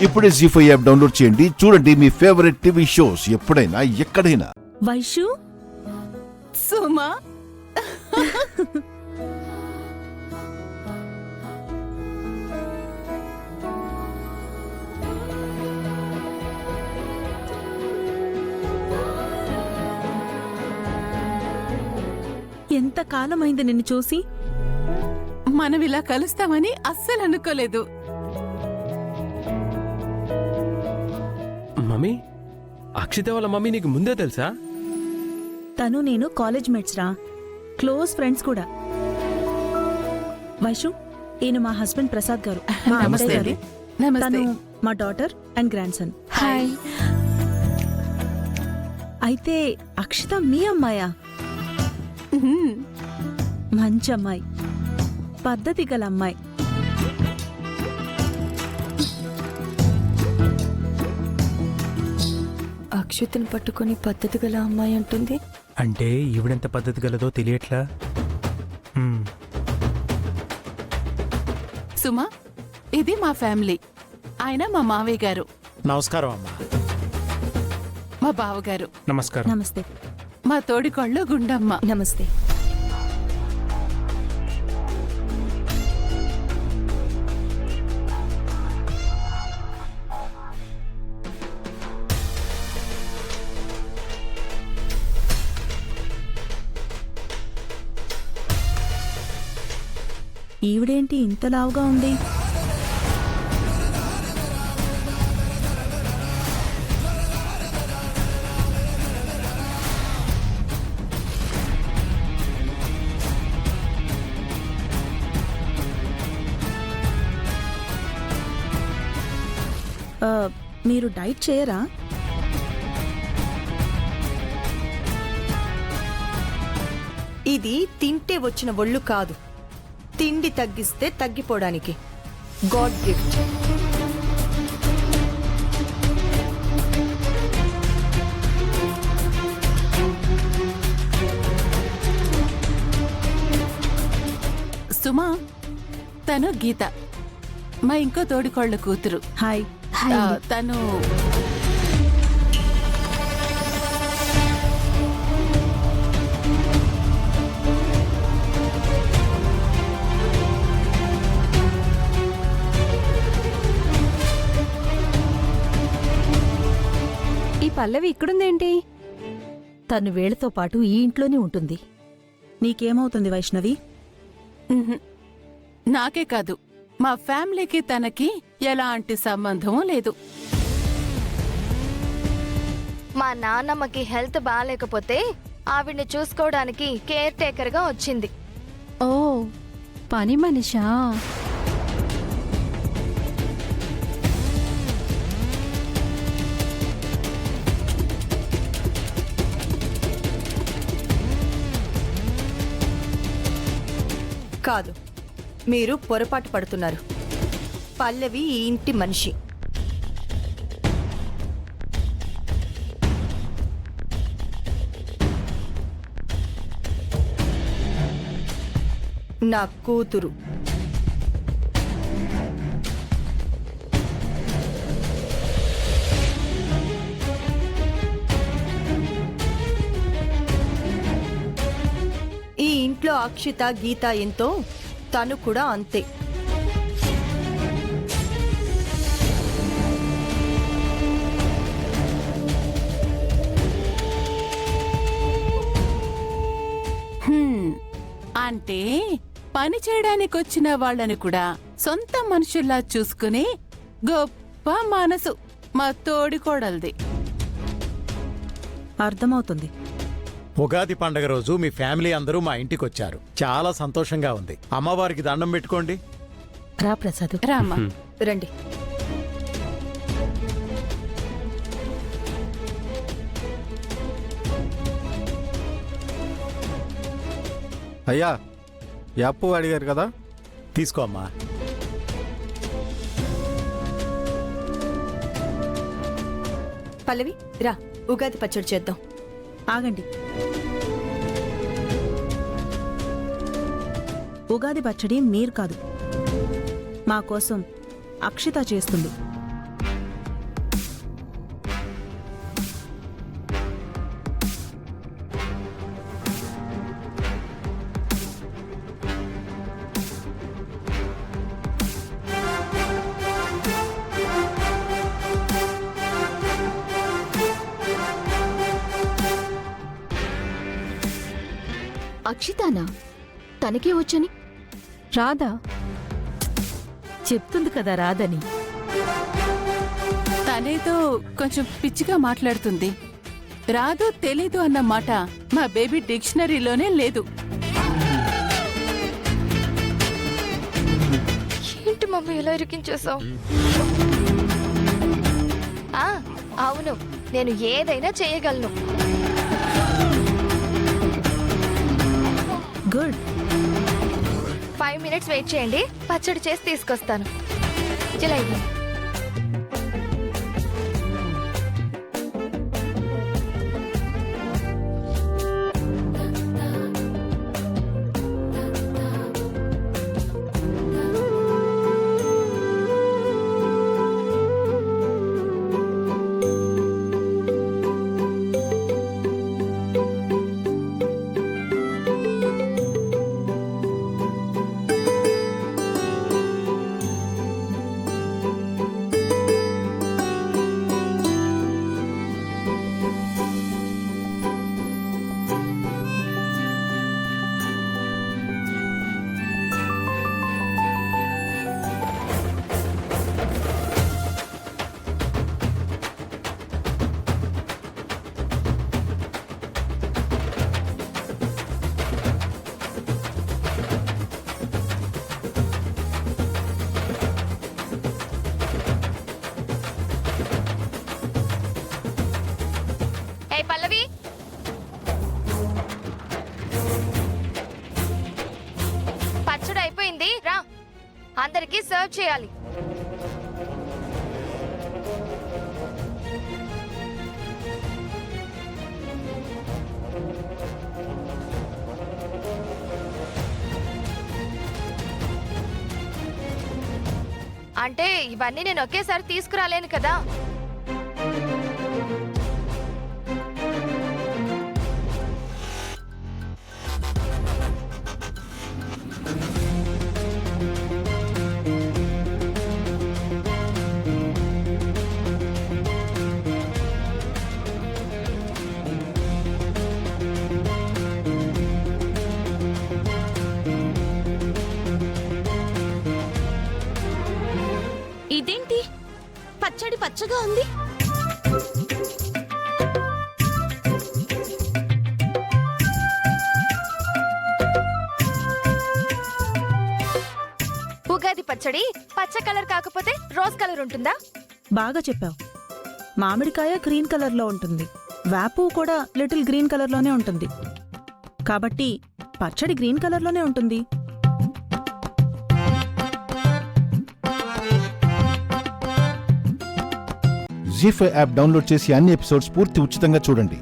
ఇప్పుడే జీ5 app download చేయండి. చూడండి మీ ఫేవరెట్ టీవీ షోస్ ఎప్పుడైనా ఎక్కడైనా. వైషు, సుమా, ఎంత కాలమైంది నిన్ను చూసి. మనం ఇలా కలుస్తామని అస్సలు అనుకోలేదు. మమ్మీ, అక్షిత వాళ్ళ మమ్మీ నీకు ముందే తెలుసా? తను నేను కాలేజ్ మేట్స్ రా, క్లోజ్ ఫ్రెండ్స్ కూడా. వైషు, ఈయన మా హస్బెండ్ ప్రసాద్ గారు, మా నమస్తే అమ్మయ్య అండి. గారు. నమస్తే. తను మా daughter and grand son. Hi. అయితే అక్షిత మీ అమ్మాయా? మంచి అమ్మాయి, పద్ధతి గల అమ్మాయి. అక్షితను పట్టుకుని పద్ధతి గల అమ్మాయి అంటుంది. అంటే ఈవిడెంత పద్ధతి గలదో తెలియట్లా. సుమా, ఇది మా ఫ్యామిలీ. ఆయన మా మావయ్య గారు, నమస్కారం అమ్మా. మా బావగారు. నమస్కారం. నమస్తే. మా తోడికోళ్ళు గుండమ్మ. నమస్తే. ఈవిడేంటి ఇంత లావుగా ఉంది? మీరు డైట్ చేయరా? ఇది తింటే వచ్చిన ఒళ్ళు కాదు, తిండి తగ్గిస్తే తగ్గిపోవడానికి. God gift. సుమా, తను గీత, మా ఇంకో తోడికోళ్ళ కూతురు. హాయ్. తను ఈ పల్లవి ఇక్కడుందేంటి? తను వీళ్లతో పాటు ఈ ఇంట్లోనే ఉంటుంది. నీకేమవుతుంది వైష్ణవి? నాకే కాదు, మా ఫ్యామిలీకి తనకి ఎలాంటి సంబంధం లేదు. మా నాన్నమ్మకి హెల్త్ బాగాలేకపోతే ఆవిడ్ని చూసుకోవడానికి కేర్ టేకర్ గా వచ్చింది. ఓ, పని మనిషా? కాదు, మీరు పొరపాటు పడుతున్నారు. పల్లవి ఈ ఇంటి మనిషి. నా కూతురు. ఈ ఇంట్లో అక్షిత, గీత ఎంతో, తను కూడా అంతే. అంటే పని చేయడానికి వచ్చిన వాళ్ళని కూడా సొంత మనుషుల్లా చూసుకునే గొప్ప మనసు మా తోడికోడల్ది. అర్థమవుతుంది. ఉగాది పండగ రోజు మీ ఫ్యామిలీ అందరూ మా ఇంటికి వచ్చారు. చాలా సంతోషంగా ఉంది. అమ్మవారికి దండం పెట్టుకోండి. రా ప్రసాద్. రామా. రండి. అయ్యా, యాప్ అడిగారు కదా, తీసుకో అమ్మా. పల్లవి, రా, ఉగాది పచ్చడి చేద్దాం. ఆగండి. ఉగాది పచ్చడి మీరు కాదు, మా కోసం అక్షిత చేస్తుంది. అక్షితానా? తనకే వచ్చని? రాదా చెప్తుంది కదా రాదని. తనేదో కొంచెం పిచ్చిగా మాట్లాడుతుంది. రాదు తెలీదు అన్న మాట మా బేబీ డిక్షనరీలోనే లేదు. ఏంటి మమ్మీ ఇలా ఇరికించేసావు? అవును, నేను ఏదైనా చేయగలను. గుడ్. 5 minutes వెయిట్ చేయండి, పచ్చడి చేసి తీసుకొస్తాను. జలైది. పల్లవి, పచ్చడి అయిపోయింది, రా. అందరికీ సర్వ్ చేయాలి. అంటే ఇవన్నీ నేను ఒకేసారి తీసుకురాలేను కదా. ఇదేంటి పచ్చడి పచ్చగా ఉంది? ఉగాది పచ్చడి పచ్చ కలర్ కాకపోతే రోజ్ కలర్ ఉంటుందా? బాగా చెప్పావు. మామిడికాయ గ్రీన్ కలర్లో ఉంటుంది, వేపు కూడా లిటిల్ గ్రీన్ కలర్లోనే ఉంటుంది. కాబట్టి పచ్చడి గ్రీన్ కలర్లోనే ఉంటుంది. జీ5 యాప్ డౌన్లోడ్ చేసి అన్ని ఎపిసోడ్స్ పూర్తి ఉచితంగా చూడండి.